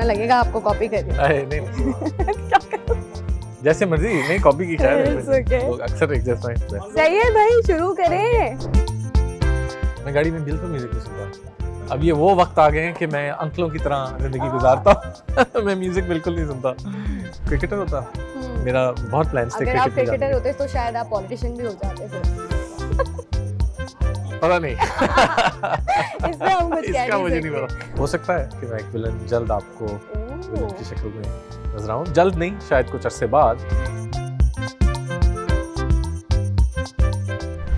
ना लगेगा आपको कॉपी कर रही अरे नहीं जैसे मर्जी, नहीं कॉपी की शायद लोग अक्सर एक जैसा है। सही है भाई, शुरू करें। मैं गाड़ी में बिल्कुल म्यूजिक नहीं सुनता। अब ये वो वक्त आ गए हैं कि मैं अंकलों की तरह जिंदगी गुजारता हूँ। मैं म्यूजिक बिल्कुल नहीं सुनता। क्रिकेटर होता मेरा बहुत प्लान्स थे। अगर आप क्रिकेटर होते तो शायद आप पॉलिटिशियन भी हो जाते फिर। पता नहीं। इसमें हम कुछ इसका मुझे नहीं पता। हो सकता है कि मैं एक विलन जल्द आपको विलन की शक्ल में नजर आऊं। जल्द नहीं, शायद कुछ अरसे बाद।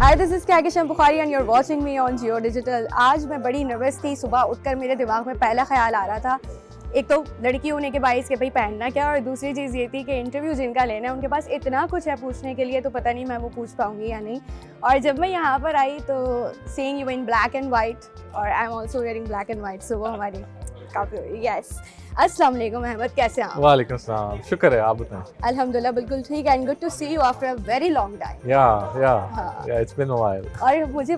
Hi, this is Kahkasham Bukhari and you're watching me on Jio Digital। आज मैं बड़ी नर्वस थी। सुबह उठकर मेरे दिमाग में पहला ख्याल आ रहा था, एक तो लड़की होने के बाइस के भाई पहनना क्या, और दूसरी चीज़ ये थी कि इंटरव्यू जिनका लेना है उनके पास इतना कुछ है पूछने के लिए, तो पता नहीं मैं वो पूछ पाऊंगी या नहीं। और जब मैं यहाँ पर आई तो seeing you in black and white और I am also wearing black and white, so वो हमारी काफ़ी हुई। यस, अस्सलाम वालेकुम अहमद, कैसे हैं आप? वालेकुम सलाम, शुक्र है, आप बताएं। अल्हम्दुलिल्लाह बिल्कुल ठीक and good to see you after a very long time. Yeah it's been a while. और मुझे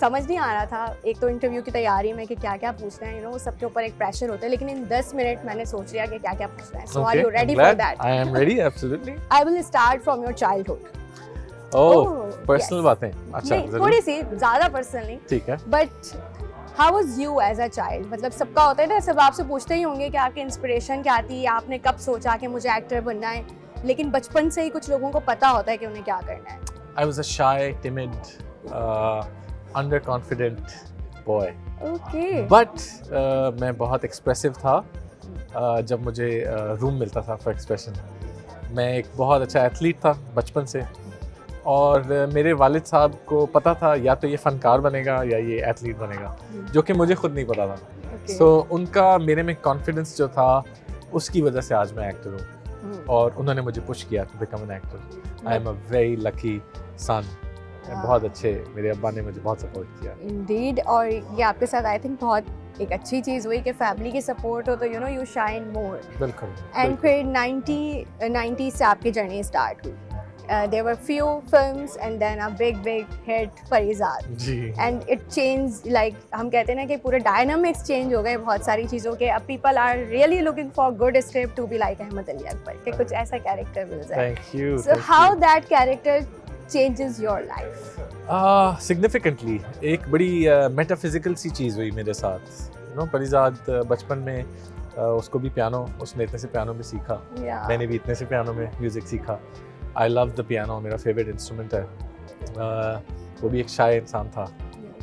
समझ नहीं आ रहा था एक तो इंटरव्यू की तैयारी में कि क्या क्या पूछना है, यू नो सबके ऊपर एक प्रेशर होता है, लेकिन इन 10 मिनट मैंने सोच लिया कि क्या क्या पूछना है। So are you ready for that? I am ready, absolutely. I will start from your childhood. Oh, personal बातें, अच्छा थोड़ी सी, ज़्यादा पर्सनल नहीं, ठीक है। But how was you as a child? मतलब सबका होता है ना, सब आपसे पूछते ही होंगे कि आपकी इंस्पिरेशन क्या थी, आपने कब सोचा कि मुझे एक्टर बनना है, लेकिन बचपन से ही कुछ लोगों को पता होता है कि उन्हें क्या करना है। I was a shy, timid, under confident boy. Okay. But मैं बहुत एक्सप्रेसिव था जब मुझे रूम मिलता था फॉर एक्सप्रेशन। मैं एक बहुत अच्छा एथलीट था बचपन से, और मेरे वालिद साहब को पता था या तो ये फ़नकार बनेगा या ये एथलीट बनेगा, जो कि मुझे खुद नहीं पता था। सो उनका मेरे में कॉन्फिडेंस जो था उसकी वजह से आज मैं एक्टर हूँ, और उन्होंने मुझे पुश किया to become an actor. I am a very lucky son. बहुत अच्छे, मेरे अब्बा ने मुझे बहुत सपोर्ट किया। इंडीड। और ये आपके साथ आई थिंक बहुत एक अच्छी चीज़ हुई कि फैमिली की सपोर्ट हो तो यू नो यू शाइन मोर। बिल्कुल। एंड फिर 90 से आपकी जर्नी स्टार्ट हुई। There were few films and then a big hit Parizaad. जी। And it changed, like हम कहते हैं ना कि पूरे dynamics change हो गए बहुत सारी चीज़ों के। अब people are really looking for good script to be like Ahmad Ali Akbar, कि कुछ ऐसा character मिल जाए। Thank you। So how that character changes your life? Significantly, एक बड़ी metaphysical सी चीज़ हुई मेरे साथ। You know, परिजात बचपन में उसको भी पियानो, उसने इतने से पियानो में सीखा, मैंने भी इतने से पियानो में म्यूज़िक सीखा। आई लव द पियानो, मेरा फेवरेट इंस्ट्रूमेंट है। वो भी एक शाय इंसान था,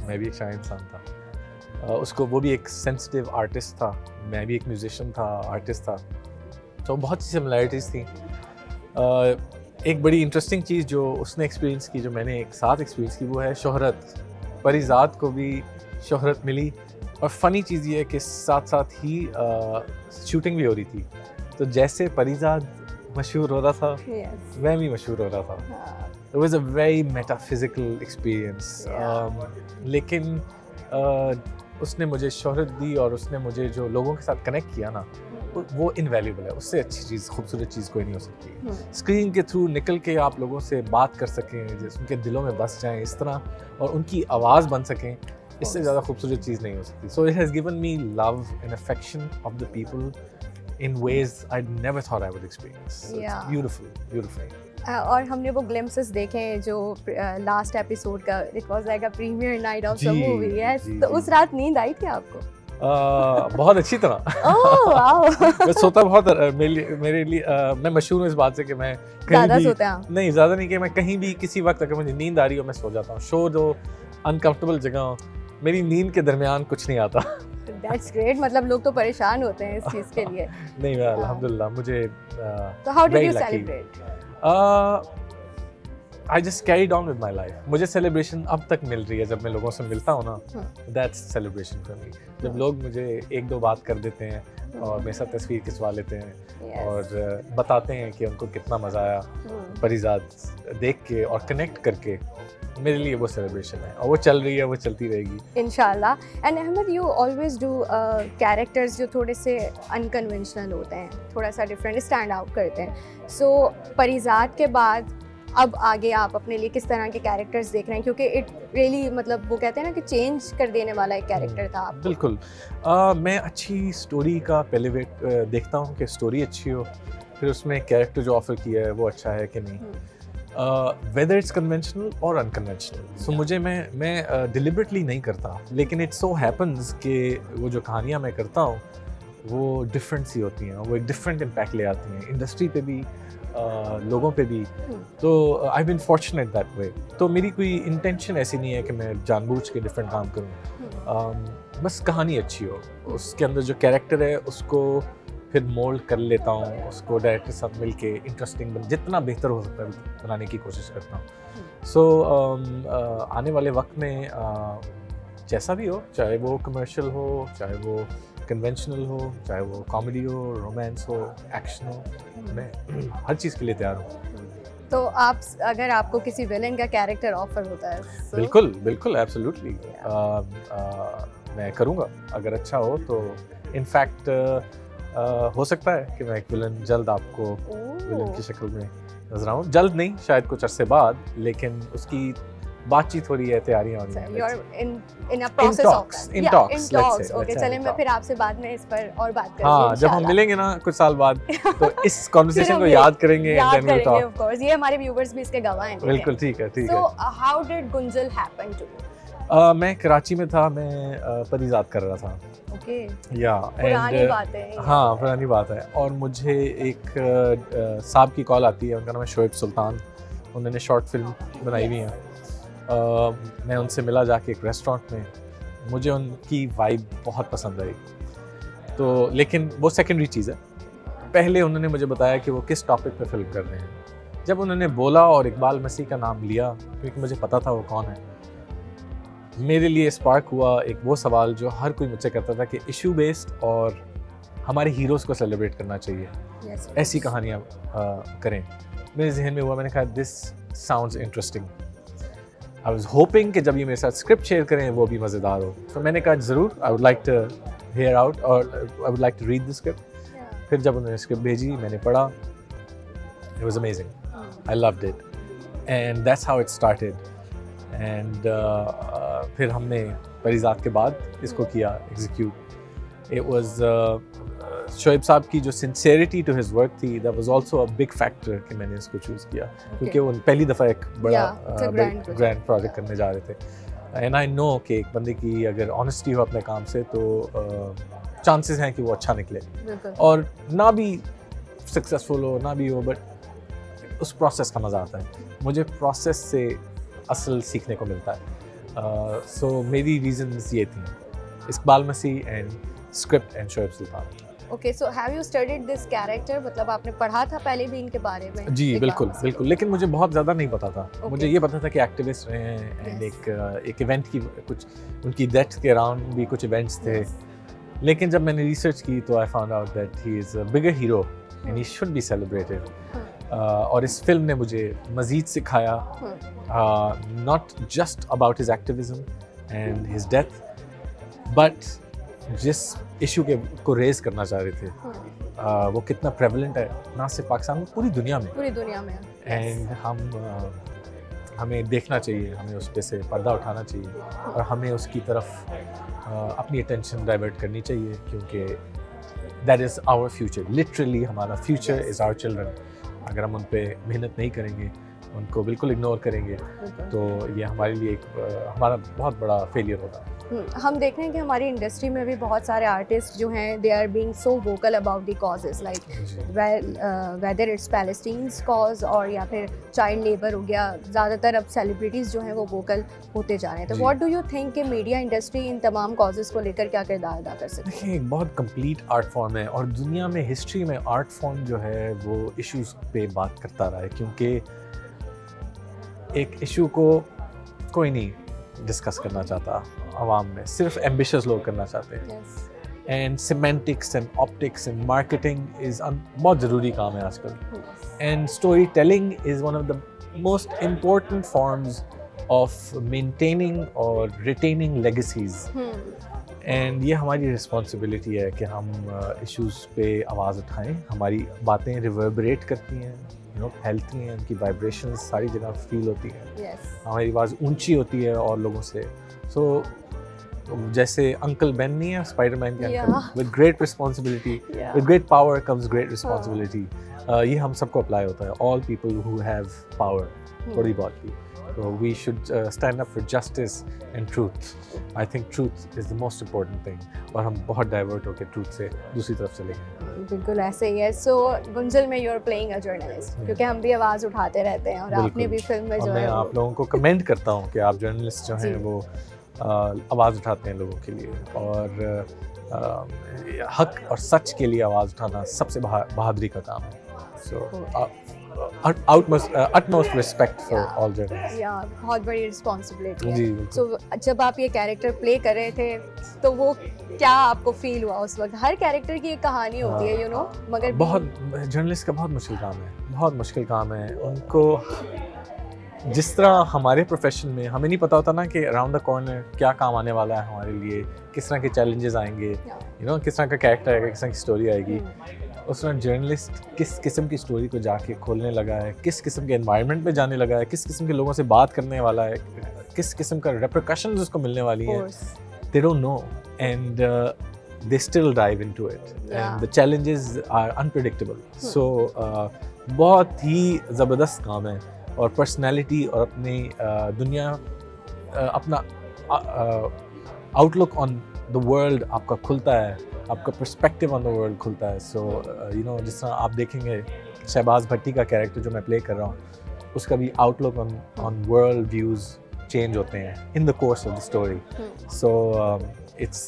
मैं भी एक शाय इंसान था। उसको, वो भी एक सेंसिटिव आर्टिस्ट था, मैं भी एक म्यूजिशियन था, आर्टिस्ट था, तो बहुत सी सिमिलैरिटीज़ थी। एक बड़ी इंटरेस्टिंग चीज़ जो उसने एक्सपीरियंस की, जो मैंने एक साथ एक्सपीरियंस की, वो है शोहरत। परिजात को भी शोहरत मिली, और फ़नी चीज़ ये है कि साथ साथ ही शूटिंग भी हो रही थी, तो जैसे परिजात मशहूर हो रहा था, मैं भी मशहूर हो रहा था। It was a very metaphysical experience। लेकिन उसने मुझे शोहरत दी, और उसने मुझे जो लोगों के साथ कनेक्ट किया ना, वो इनवैल्यूएबल है। उससे अच्छी चीज़, खूबसूरत चीज़ कोई नहीं हो सकती। स्क्रीन के थ्रू निकल के आप लोगों से बात कर सकें, जैसे उनके दिलों में बस जाएं इस तरह, और उनकी आवाज़ बन सकें, इससे ज़्यादा खूबसूरत चीज़ नहीं हो सकती। So it has given me love and affection of the people in ways I never thought I would experience. So it's beautiful, beautiful. और हमने वो ग्लिम्पसेस देखे जो लास्ट एपिसोड का, it was like a premiere night of the movie. Yes, तो उस रात नींद आई थी आपको? बहुत अच्छी तरह। Oh wow. मैं सोता बहुत, मेरे लिए मैं मशहूर हूँ इस बात से कि मैं ज़्यादा सोते हैं? नहीं, ज़्यादा नहीं, कि मैं कहीं भी किसी वक्त अगर मुझे नींद आ रही हो मैं सो जाता हूँ। शो जो अनकंफर्टेबल जगह हो, मेरी नींद के दरमियान कुछ नहीं आता। That's great। मतलब लोग तो परेशान होते हैं इस चीज़ के लिए। नहीं, मैं अल्हम्दुलिल्लाह, मुझे तो how did you celebrate? I just carried on with my life। मुझे सेलिब्रेशन अब तक मिल रही है जब मैं लोगों से मिलता हूँ ना, that's celebration for me। जब लोग मुझे एक दो बात कर देते हैं और मेरे साथ तस्वीर खिंचवा लेते हैं, और बताते हैं कि उनको कितना मज़ा आया परिजात देख के और कनेक्ट करके, मेरे लिए वो सेलिब्रेशन है, और वो चल रही है, वो चलती रहेगी इंशाल्लाह। And Ahmed, you always do characters जो थोड़े से अनकन्वेंशनल होते हैं, थोड़ा सा डिफरेंट, स्टैंड आउट करते हैं। सो परिजात के बाद अब आगे आप अपने लिए किस तरह के कैरेक्टर्स देख रहे हैं, क्योंकि इट रियली मतलब वो कहते हैं ना कि चेंज कर देने वाला एक कैरेक्टर था आपको। बिल्कुल। मैं अच्छी स्टोरी का पहले देखता हूँ कि स्टोरी अच्छी हो, फिर उसमें कैरेक्टर जो ऑफर किया है वो अच्छा है कि नहीं, वेदर इट्स कन्वेंशनल और अनकन्वेंशनल। सो मुझे मैं डिलिबरेटली नहीं करता, लेकिन इट सो हैपन्स कि वो जो कहानियाँ मैं करता हूँ वो डिफरेंट सी होती हैं, वो एक डिफरेंट इम्पैक्ट ले आती हैं इंडस्ट्री पे भी, लोगों पे भी। तो I been fortunate that way. तो मेरी कोई इंटेंशन ऐसी नहीं है कि मैं जानबूझ के डिफरेंट काम करूँ, बस कहानी अच्छी हो, उसके अंदर जो कैरेक्टर है उसको फिर मोल्ड कर लेता हूँ, उसको डायरेक्टर के साथ मिल के इंटरेस्टिंग जितना बेहतर हो सकता है बनाने की कोशिश करता हूँ। सो आने वाले वक्त में जैसा भी हो, चाहे वो कमर्शियल हो, चाहे वो कन्वेंशनल हो, चाहे वो कॉमेडी हो, रोमांस हो, एक्शन हो, मैं हर चीज़ के लिए तैयार हूँ। तो आप अगर आपको किसी विलेन का कैरेक्टर ऑफर होता है so... बिल्कुल बिल्कुल एब्सोल्युटली मैं करूँगा, अगर अच्छा हो तो। इनफैक्ट हो सकता है कि मैं एक विलन जल्द आपको विलन की शक्ल में नजर आऊँ, जल्द नहीं, शायद कुछ अरसे बाद, लेकिन उसकी बातचीत हो रही है, तैयारियां हो रही हैं। ओके, चलें मैं फिर आपसे बाद में इस पर और बात करेंगे। हाँ, जब हम मिलेंगे ना कुछ साल बाद तो इस कॉन्वर्सेशन को याद करेंगे, ऑफ कोर्स। ये हमारे व्यूअर्स भी इसके गवाह हैं। बिल्कुल, ठीक है। सो हाउ डिड गुंजल हैपन टू यू? मैं कराची में था, मैं परिजात कर रहा था। ओके, या पुरानी बात है। हाँ, पुरानी बात है। और मुझे एक साहब की कॉल आती है, उनका नाम है शोएब सुल्तान, उन्होंने शॉर्ट फिल्म बनाई हुई है। मैं उनसे मिला जाके एक रेस्टोरेंट में, मुझे उनकी वाइब बहुत पसंद आई। तो लेकिन वो सेकेंडरी चीज़ है, पहले उन्होंने मुझे बताया कि वो किस टॉपिक पे फिल्म कर रहे हैं। जब उन्होंने बोला और इकबाल मसीह का नाम लिया, क्योंकि मुझे पता था वो कौन है, मेरे लिए स्पार्क हुआ एक वो सवाल जो हर कोई मुझसे करता था कि इशू बेस्ड और हमारे हीरोज़ को सेलिब्रेट करना चाहिए, ऐसी कहानियाँ करें। मेरे जहन में हुआ, मैंने कहा this sounds interesting. I was hopping कि जब ये मेरे साथ स्क्रिप्ट शेयर करें वो भी मज़ेदार हो। तो मैंने कहा ज़रूर, I would like to hear out और I would like to read the script. फिर जब उन्होंने स्क्रिप्ट भेजी, मैंने पढ़ा, it was amazing, I loved it and that's how it started. And फिर हमने परिजात के बाद इसको किया एग्जीक्यूट। इट वाज शोएब साहब की जो सिंसेरिटी टू हिज वर्क थी, that was also a big factor कि मैंने इसको चूज़ किया, क्योंकि वो पहली दफ़ा एक बड़ा ग्रैंड प्रोजेक्ट करने जा रहे थे। एंड आई नो कि एक बंदे की अगर ऑनेस्टी हो अपने काम से तो चांसेस हैं कि वो अच्छा निकले, और ना भी सक्सेसफुल हो ना भी हो, बट उस प्रोसेस का मज़ा आता है। मुझे प्रोसेस से असल सीखने को मिलता है। सो मेरी रीजंस ये थी, Iqbal Masih and script and Shoaib Sultan. Okay, so have you studied this character? मतलब आपने पढ़ा था पहले भी इनके बारे में? जी बिल्कुल बिल्कुल, लेकिन मुझे बहुत ज़्यादा नहीं पता था। मुझे ये पता था कि एक्टिविस्ट रहे हैं एंड एक इवेंट की कुछ उनकी डेथ के अराउंड भी कुछ इवेंट्स थे। लेकिन जब मैंने रिसर्च की तो I found out that he is a bigger hero and he should be celebrated. और इस फिल्म ने मुझे मज़ीद सिखाया, not just about his activism and his death, but जिस इशू के को रेज करना चाह रहे थे, वो कितना प्रेवलेंट है, ना सिर्फ पाकिस्तान में, पूरी दुनिया में। एंड हमें देखना चाहिए, हमें उस पे से पर्दा उठाना चाहिए और हमें उसकी तरफ अपनी अटेंशन डाइवर्ट करनी चाहिए, क्योंकि that is our future. Literally हमारा फ्यूचर इज़ आवर चिल्ड्रन। अगर हम उन पे मेहनत नहीं करेंगे, उनको बिल्कुल इग्नोर करेंगे, तो ये हमारे लिए हमारा बहुत बड़ा फेलियर होगा। हम देख रहे हैं कि हमारी इंडस्ट्री में भी बहुत सारे आर्टिस्ट जो हैं, they are being so vocal about the causes, like whether it's Palestine's cause और या फिर चाइल्ड लेबर हो गया। ज़्यादातर अब सेलिब्रिटीज़ जो हैं वो वोकल होते जा रहे हैं। तो व्हाट डू यू थिंक कि मीडिया इंडस्ट्री इन तमाम कॉजेज़ को लेकर क्या किरदार अदा कर सकती है? देखिए, एक बहुत कंप्लीट आर्ट फॉर्म है, और दुनिया में हिस्ट्री में आर्ट फॉर्म जो है वो इश्यूज़ पे बात करता रहा है, क्योंकि एक इशू को कोई नहीं डिस्कस करना चाहता आवाम में, सिर्फ एम्बिशियस लोग करना चाहते हैं। And semantics and optics and marketing is बहुत ज़रूरी काम है आजकल। And story telling is one of the most important forms of maintaining और रिटेनिंग लेगेसीज। एंड ये हमारी रिस्पॉन्सिबिलिटी है कि हम इश्यूज़ पे आवाज़ उठाएं। हमारी बातें रिवर्बरेट करती हैं यू नो फैलती हैं, उनकी वाइब्रेशंस सारी जगह फील होती हैं। Yes. हमारी आवाज़ ऊंची होती है और लोगों से। सो जैसे अंकल बेन नहीं है स्पाइडरमैन के uncle, with great responsibility, with great power comes great responsibility. ये हम सबको अप्लाई होता है, all people who have power, थोड़ी बहुत भी। So we should stand up for justice and truth. I think truth is the most important thing. और हम बहुत divert होके truth से दूसरी तरफ चले गए। बिल्कुल ऐसे ही है। So गुंजल में you are playing a journalist, क्योंकि हम भी आवाज़ उठाते रहते हैं और आपने भी फिल्म में जो है मैं आप लोगों को कमेंट करता हूँ कि आप जर्नलिस्ट जो हैं वो आवाज़ उठाते हैं लोगों के लिए, और हक और सच के लिए आवाज़ उठाना सबसे बहादुरी का काम है। So utmost respect for all journalists. बहुत बड़ी रिस्पॉन्सिबिलिटी जी, है। So जब आप ये कैरेक्टर प्ले कर रहे थे तो वो क्या आपको फील हुआ उस वक्त? हर कैरेक्टर की एक कहानी होती है, यू नो, मगर बहुत जर्नलिस्ट का बहुत मुश्किल काम है, बहुत मुश्किल काम है। उनको जिस तरह हमारे प्रोफेशन में हमें नहीं पता होता ना कि अराउंड द कॉर्नर क्या काम आने वाला है हमारे लिए, किस तरह के चैलेंजेस आएंगे, यू नो, किस तरह का कैरेक्टर आएगा, किस तरह की स्टोरी आएगी। उस तरह जर्नलिस्ट किस किस्म की स्टोरी को जाके खोलने लगा है, किस किस्म के एनवायरनमेंट में जाने लगा है, किस किस्म के लोगों से बात करने वाला है, किस किस्म का रेपरकशंस उसको मिलने वाली हैं, they don't know and they still dive into it and the challenges are unpredictable. So बहुत ही ज़बरदस्त काम है, और पर्सनैलिटी और अपनी दुनिया, अपना आउटलुक ऑन द वर्ल्ड आपका खुलता है, आपका पर्सपेक्टिव ऑन द वर्ल्ड खुलता है। सो यू नो, जिस तरह आप देखेंगे शहबाज भट्टी का कैरेक्टर जो मैं प्ले कर रहा हूँ, उसका भी outlook on world views change होते हैं in the course of the story. So it's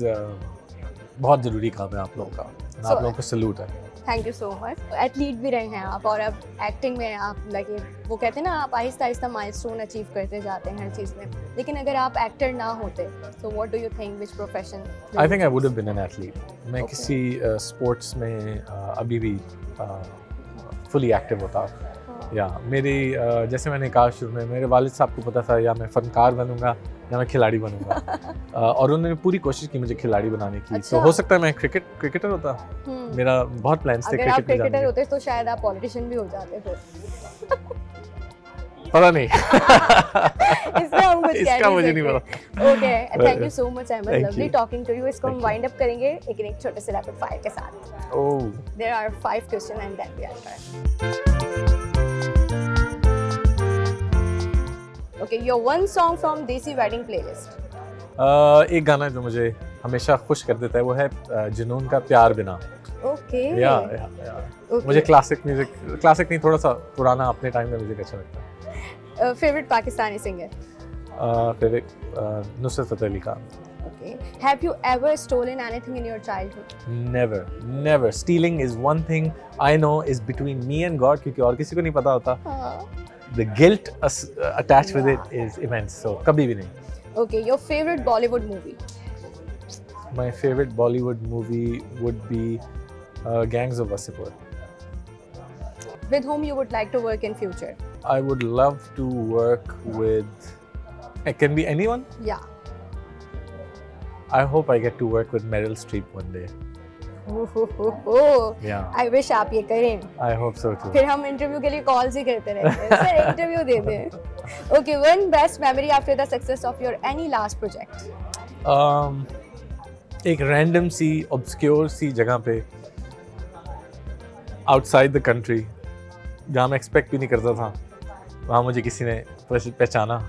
बहुत ज़रूरी काम है आप लोगों का, आप लोगों को सैल्यूट है। Thank you so much. Athlete भी रहे हैं आप, और अब एक्टिंग में आप लगे, वो कहते हैं ना, आप आहिस्ता आहिस्ता माइलस्टोन अचीव करते जाते हैं हर चीज़ में। लेकिन अगर आप एक्टर ना होते, so what do you think, which profession? I think I would have been an athlete. मैं किसी स्पोर्ट्स में अभी भी फुली एक्टिव होता। या मेरी जैसे मैंने कहा शुरू में, मेरे वालिद साहब को पता था या मैं फ़नकार बनूंगा या मैं खिलाड़ी बनूंगा, और उन्होंने पूरी कोशिश की मुझे खिलाड़ी बनाने की। तो हो सकता है मैं क्रिकेटर होता। मेरा बहुत प्लान्स थे क्रिकेट में। अगर आप क्रिकेटर होते तो शायद आप पॉलिटिशियन भी हो जाते फिर। पता नहीं। इसका मुझे नहीं पता। Okay, thank you so much Ahmed, lovely talking to you. इसको हम वाइंड अप करेंगे एक छोटे से रैपिड फायर के साथ। There are 5 question and then we answer. Okay, your one song from Desi wedding playlist. एक गाना जो मुझे हमेशा खुश कर देता है वो है जुनून का प्यार बिना। Okay. या मुझे क्लासिक नहीं, थोड़ा सा पुराना अपने टाइम में म्यूजिक अच्छा लगता है। Favourite Pakistani singer? Favourite Nusrat Fateh Ali Khan. Okay. Have you ever stolen anything in your childhood? Never. Stealing is one thing I know is between me and God, क्योंकि और किसी को नहीं पता होता। The guilt attached with it is immense. So कभी भी नहीं. Okay, your favorite Bollywood movie? My favorite Bollywood movie would be Gangs of Wasseypur. With whom you would like to work in future? I would love to work with. It can be anyone. Yeah. I hope I get to work with Meryl Streep one day. I wish आप ये करें। I hope so too. फिर हम interview के लिए calls ही करते रहते हैं। सर इंटरव्यू दे दें। Okay, one best memory after the success of your any last project? एक रैंडम सी ऑब्सक्योर सी जगह पे आउटसाइड द कंट्री, जहाँ मैं एक्सपेक्ट भी नहीं करता था, वहाँ मुझे किसी ने पहचाना।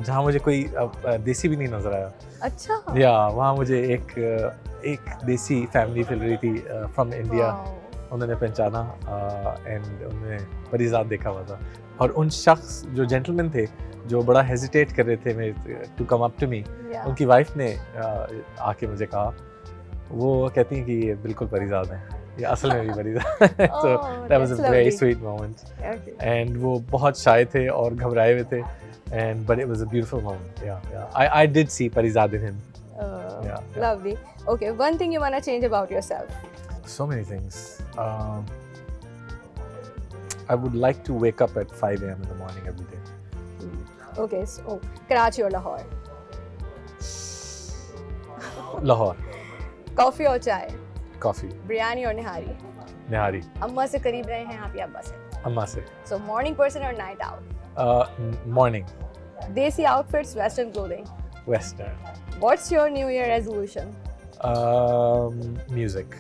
जहाँ मुझे कोई देसी भी नहीं नजर आया। अच्छा। या वहाँ मुझे एक देसी फैमिली मिल रही थी फ्रॉम इंडिया, उन्होंने पहचाना एंड उन्होंने परिजात देखा हुआ था, और उन शख्स जो जेंटलमैन थे जो बड़ा हेजिटेट कर रहे थे मेरे to come up to me, उनकी वाइफ ने आके मुझे कहा, वो कहती हैं कि ये बिल्कुल परिजात हैं, ये असल में भी परिजात है। So that was a very sweet moment. And वो बहुत शाय थे और घबराए हुए थे, and but it was a beautiful moment. I did see Parizad in him. Lovely. Okay, one thing you wanna change about yourself? So many things. I would like to wake up at 5 a.m. in the morning every day. Okay, so Karachi or Lahore? Lahore. Coffee or chai? Coffee. Biryani or nihari? Nihari. अम्मा से करीब रहे हैं आप या अब्बा से? अम्मा से। So morning person or night owl? Morning. Desi outfits, Western clothing. Western. What's your New Year resolution? Music.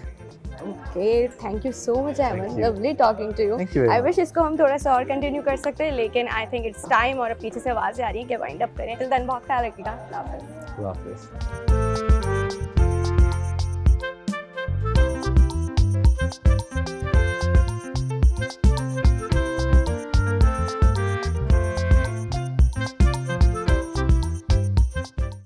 Okay, thank you so much, Ayman. Thank you. Lovely talking to you. Thank you very I much. wish इसको हम थोड़ा सा और continue कर सकते हैं, लेकिन I think it's time और अब पीछे से आवाज़ें आ रही हैं कि वाइंड अप करें। Till then बहुत ख्याल रखिएगा। अल्लाह हाफ़िज़। अल्लाह हाफ़िज़।